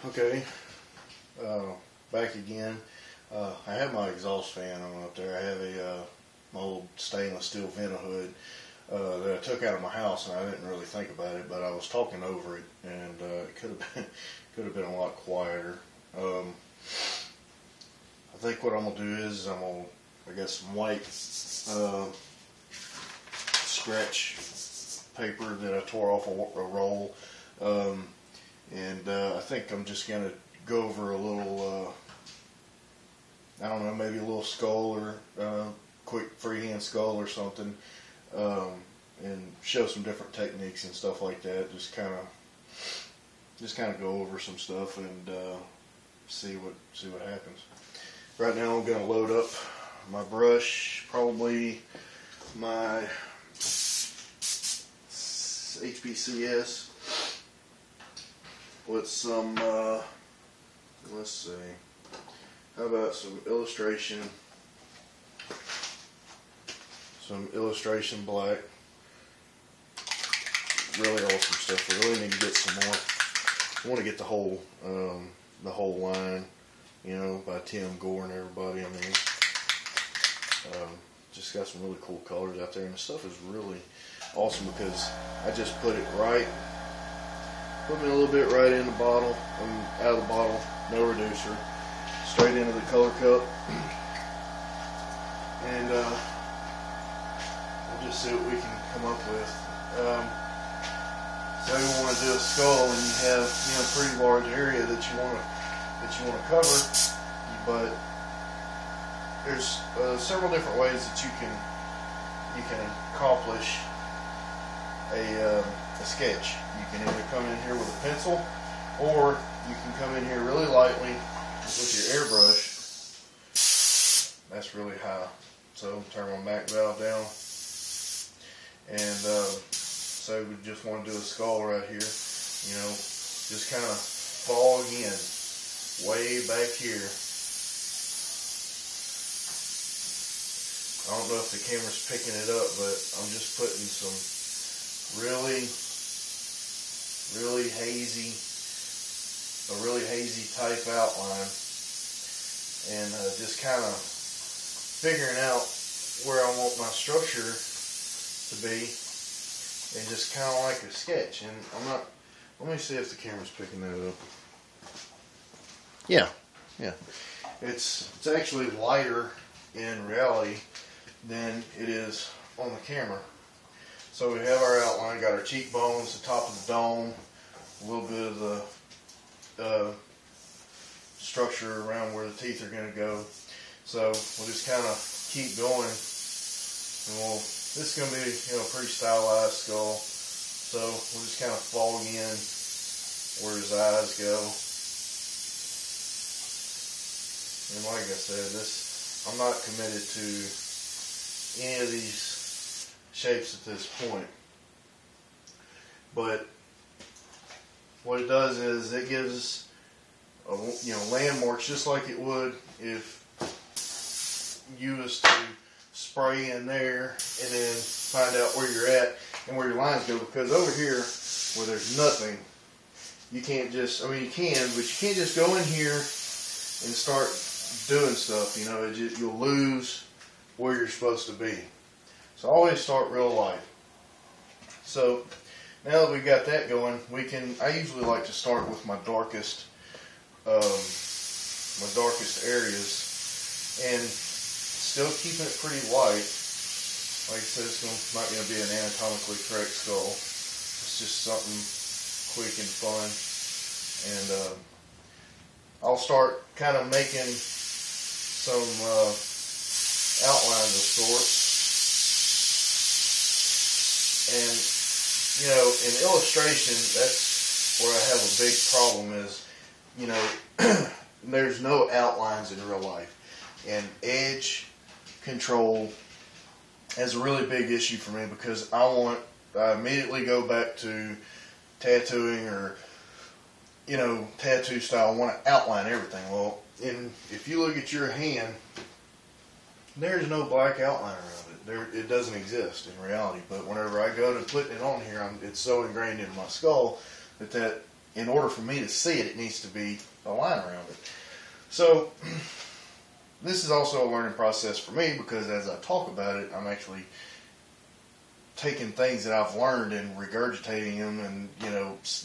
Okay, back again. I have my exhaust fan on up there. I have my old stainless steel vent hood that I took out of my house, and I didn't really think about it, but I was talking over it, and it could have been a lot quieter. I think what I'm gonna do is I got some white scratch paper that I tore off a roll. I think I'm just going to go over a little, I don't know, maybe a little skull or quick freehand skull or something, and show some different techniques and stuff like that. Just kind of go over some stuff and see what happens. Right now I'm going to load up my brush, probably my HPCS. With some, let's see, how about some illustration black. Really awesome stuff. We really need to get some more. I want to get the whole line, you know, by Tim Gore and everybody. I mean, just got some really cool colors out there, and the stuff is really awesome because I just put it right. Put me a little bit right in the bottle, out of the bottle, no reducer, straight into the color cup, and we'll just see what we can come up with. So you want to do a skull, and you have a pretty large area that you want to cover, but there's several different ways that you can accomplish a sketch. You can either come in here with a pencil, or you can come in here really lightly with your airbrush. That's really high, so turn my Mac valve down, and so we just want to do a skull right here. Just kind of fog in way back here. I don't know if the camera's picking it up, but I'm just putting some really hazy type outline, and just kind of figuring out where I want my structure to be, and just kind of like a sketch. And let me see if the camera's picking that up. Yeah, it's actually lighter in reality than it is on the camera. So we have our outline, got our cheekbones, the top of the dome, a little bit of the structure around where the teeth are going to go. So we'll just kind of keep going, and this is going to be a pretty stylized skull. So we'll just kind of fog in where his eyes go. And like I said, I'm not committed to any of these shapes at this point, but what it does is it gives landmarks, just like it would if you was to spray in there and then find out where you're at and where your lines go. Because over here where there's nothing, you can't just, you can, but you can't just go in here and start doing stuff. You'll lose where you're supposed to be. So always start real light. So now that we've got that going, I usually like to start with my darkest areas, and still keeping it pretty light. Like I said, it's not going to be an anatomically correct skull. It's just something quick and fun. And I'll start kind of making some outlines of sorts. And, in illustration, that's where I have a big problem is, there's no outlines in real life. And edge control is a really big issue for me, because I immediately go back to tattooing or, tattoo style. I want to outline everything. Well, if you look at your hand, there's no black outline around it. It doesn't exist in reality. But whenever I go to putting it on here, it's so ingrained in my skull that in order for me to see it, it needs to be a line around it. So this is also a learning process for me, because as I talk about it, I'm actually taking things that I've learned and regurgitating them, and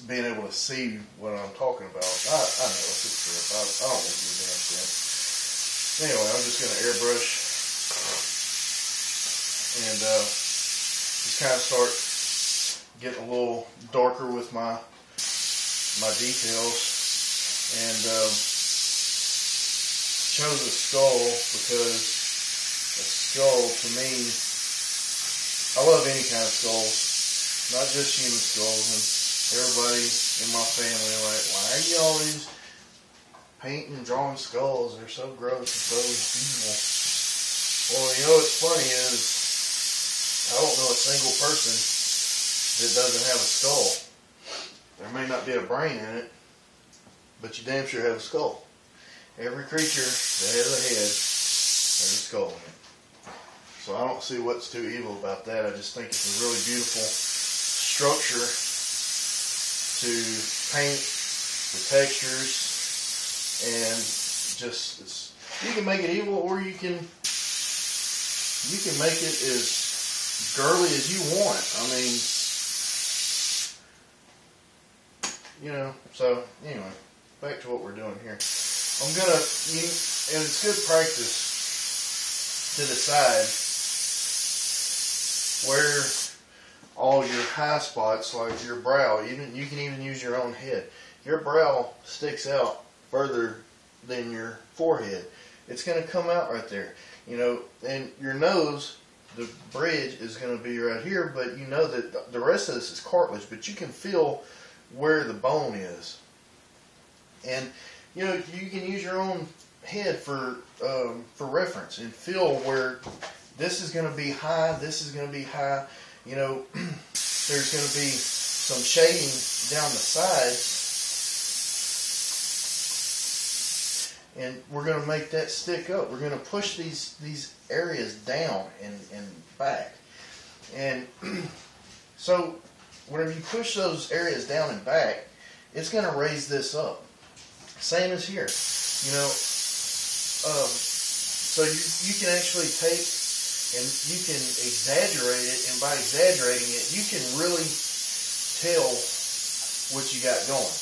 being able to see what I'm talking about. I know it's a trip. I don't want to do a damn shit. Anyway, I'm just going to airbrush and just kind of start getting a little darker with my details, and chose a skull because a skull, to me, I love any kind of skulls, not just human skulls. And everybody in my family are like, why are you always painting and drawing skulls? They're so gross and so evil. Well, what's funny is I don't know a single person that doesn't have a skull. There may not be a brain in it, but you damn sure have a skull. Every creature that has a head has a skull in it. So I don't see what's too evil about that. I just think it's a really beautiful structure to paint the textures, and just you can make it evil, or you can make it as girly as you want. I mean, so anyway, back to what we're doing here. I'm gonna, and it's good practice to decide where all your high spots, like your brow, you can even use your own head. Your brow sticks out further than your forehead. It's going to come out right there, and your nose, the bridge is going to be right here, but you know that the rest of this is cartilage, but you can feel where the bone is. And you can use your own head for reference and feel where this is going to be high, this is going to be high. There's going to be some shading down the sides, and we're going to make that stick up. We're going to push these areas down and back. And so whenever you push those areas down and back, it's going to raise this up. Same as here, so you can actually take and you can exaggerate it, and by exaggerating it, you can really tell what you got going.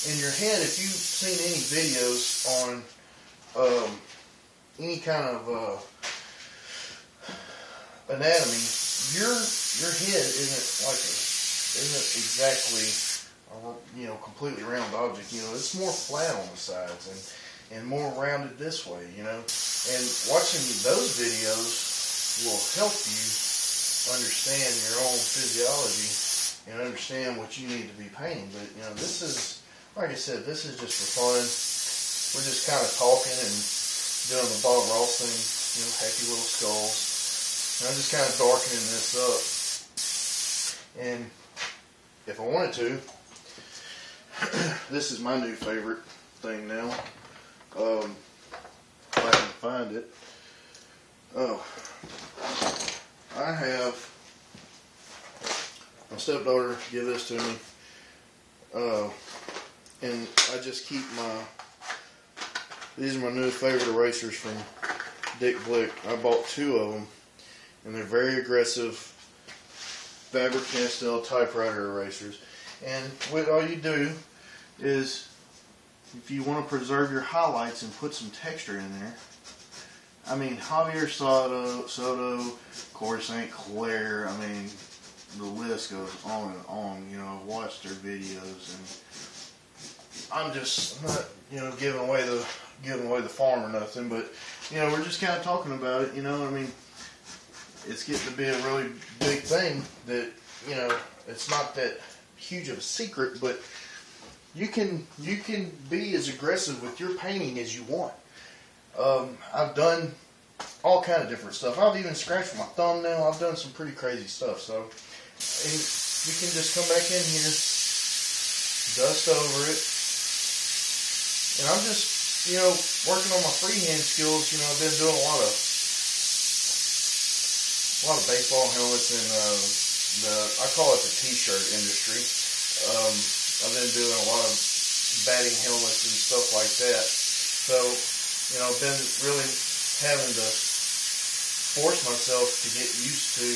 In your head, if you've seen any videos on any kind of anatomy, your head isn't exactly completely round object. It's more flat on the sides and more rounded this way. And watching those videos will help you understand your own physiology and understand what you need to be painting. But this is, like I said, this is just for fun. We're just kind of talking and doing the Bob Ross thing, happy little skulls. And I'm just kind of darkening this up. And if I wanted to, this is my new favorite thing now. If I can find it. Oh, I have my stepdaughter give this to me, and I just keep these are my new favorite erasers from Dick Blick. I bought 2 of them, and they're very aggressive Faber-Castell typewriter erasers. And what all you do is, if you want to preserve your highlights and put some texture in there, I mean, Javier Soto, Corey St. Clair, I mean, the list goes on and on. I've watched their videos, and I'm just not, giving away the farm or nothing, but, we're just kind of talking about it, I mean, it's getting to be a really big thing that, it's not that huge of a secret, but you can be as aggressive with your painting as you want. I've done all kind of different stuff. I've even scratched my thumbnail. I've done some pretty crazy stuff. So, and you can just come back in here, dust over it, and I'm just, working on my freehand skills. I've been doing a lot of baseball helmets and I call it the t-shirt industry. I've been doing a lot of batting helmets and stuff like that. So, you know, been really having to force myself to get used to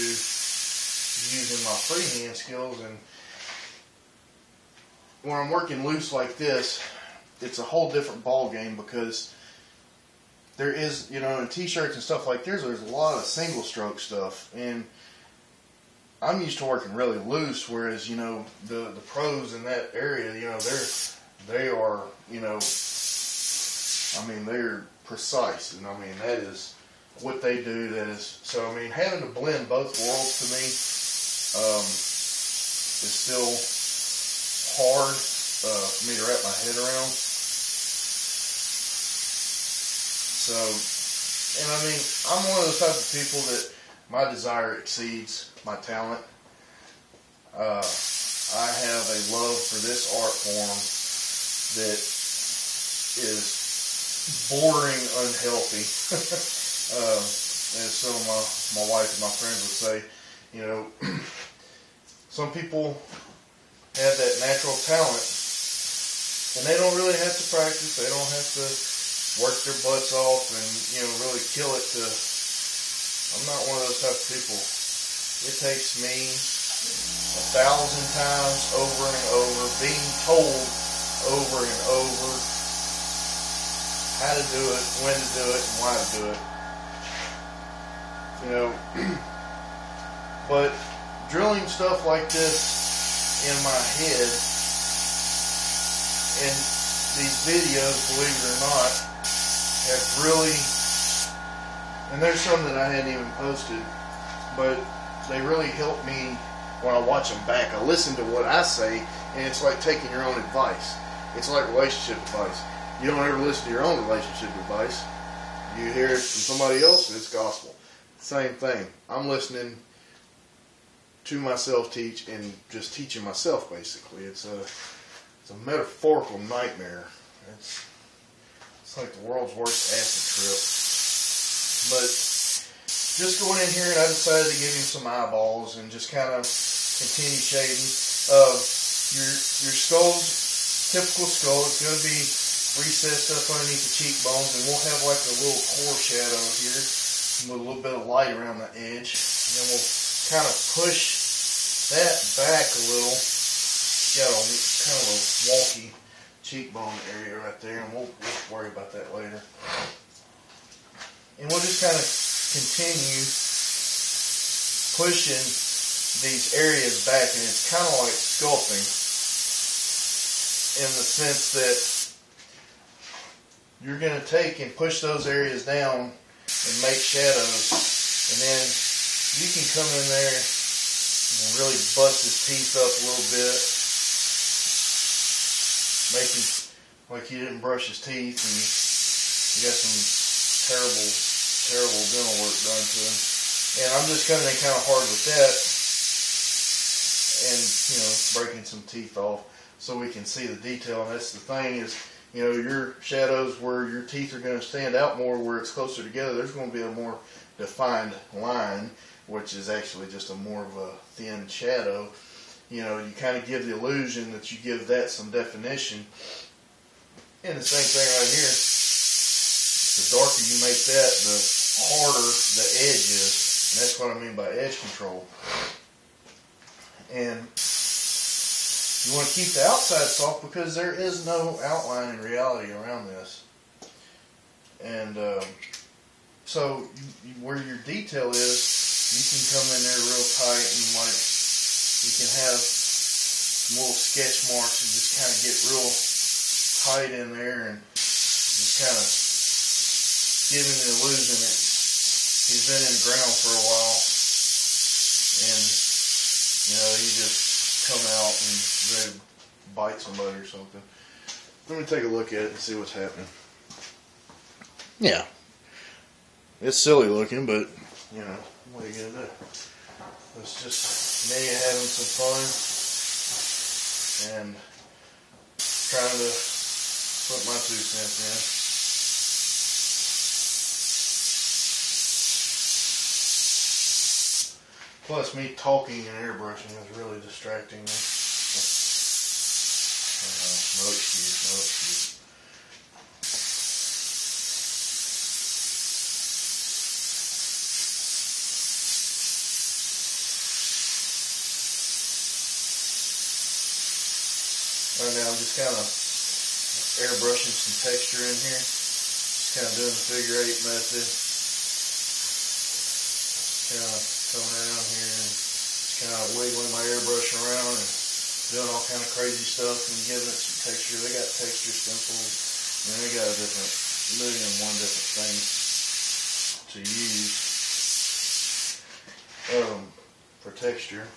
using my freehand skills. And when I'm working loose like this, it's a whole different ball game, because there is, you know, in t-shirts and stuff like this, there's a lot of single stroke stuff, and I'm used to working really loose, whereas, you know, the pros in that area, you know, they are, you know, I mean, they're precise, and I mean, that is what they do. That is, so I mean, having to blend both worlds to me is still hard for me to wrap my head around. So, and I mean, I'm one of those type of people that my desire exceeds my talent. I have a love for this art form that is bordering unhealthy. As some of my wife and my friends would say, you know, some people have that natural talent, and they don't really have to practice. They don't have to work their butts off and, you know, really kill it to. I'm not one of those type of people. It takes me 1,000 times over and over, being told over and over how to do it, when to do it, and why to do it. You know, but drilling stuff like this in my head, and these videos, believe it or not, have really, and there's some that I hadn't even posted, but they really help me when I watch them back. I listen to what I say, and it's like taking your own advice. It's like relationship advice. You don't ever listen to your own relationship advice. You hear it from somebody else, and it's gospel. Same thing. I'm listening to myself teach and just teaching myself, basically. It's a metaphorical nightmare. It's like the world's worst acid trip. But just going in here, and I decided to give him some eyeballs and just kind of continue shading. Your skull's typical skull. It's going to be recessed up underneath the cheekbones, and we'll have like a little core shadow here with a little bit of light around the edge. And then we'll kind of push that back a little. Got a kind of a wonky cheekbone area right there, and we'll worry about that later. And we'll just kind of continue pushing these areas back, and it's kind of like sculpting in the sense that you're going to take and push those areas down and make shadows, and then you can come in there and really bust his teeth up a little bit, make him like he didn't brush his teeth, and you got some terrible dental work done to him. And I'm just coming in kind of hard with that, and, you know, breaking some teeth off so we can see the detail. And that's the thing is, you know, your shadows where your teeth are going to stand out more, where it's closer together, there's going to be a more defined line, which is actually just a more of a thin shadow. You know, you kind of give the illusion that you give that some definition. And the same thing right here. The darker you make that, the harder the edge is. And that's what I mean by edge control. And you want to keep the outside soft because there is no outline in reality around this. And so where your detail is, you can come in there real tight, and like you can have little sketch marks and just kind of get real tight in there and just kind of giving the illusion that he's been in the ground for a while, and, you know, he just come out and ready to bite somebody or something. Let me take a look at it and see what's happening. Yeah. It's silly looking, but, you know, what are you going to do? It's just me having some fun and trying to put my 2 cents in. Plus, me talking and airbrushing is really distracting me. Right now I'm just kind of airbrushing some texture in here. Just kind of doing the figure 8 method. Kind of coming around here and just kind of wiggling my airbrush around and doing all kind of crazy stuff and giving it some texture. They got texture stencils and they got a million and one different things to use for texture.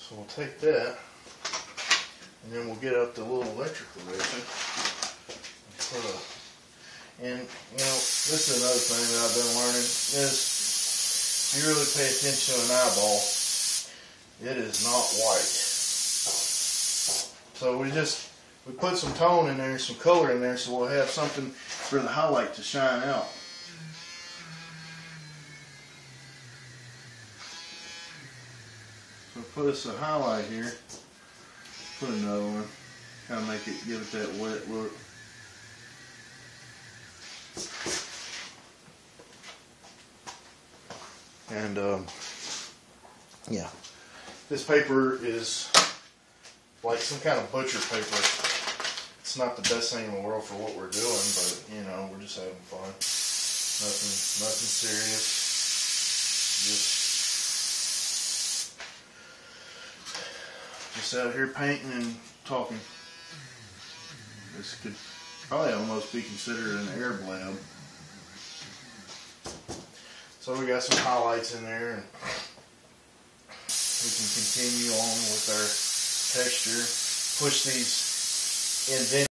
So we'll take that, and then we'll get up the little electrical division. And you know, this is another thing that I've been learning is if you really pay attention to an eyeball, it is not white. So we put some tone in there, some color in there, so we'll have something for the highlight to shine out. So put us a highlight here, put another one, kind of make it, give it that wet look. And yeah, this paper is like some kind of butcher paper. It's not the best thing in the world for what we're doing, but you know, we're just having fun. Nothing serious. Just out here painting and talking. This could probably almost be considered an air blab. So we got some highlights in there, and we can continue on with our texture. Push these indent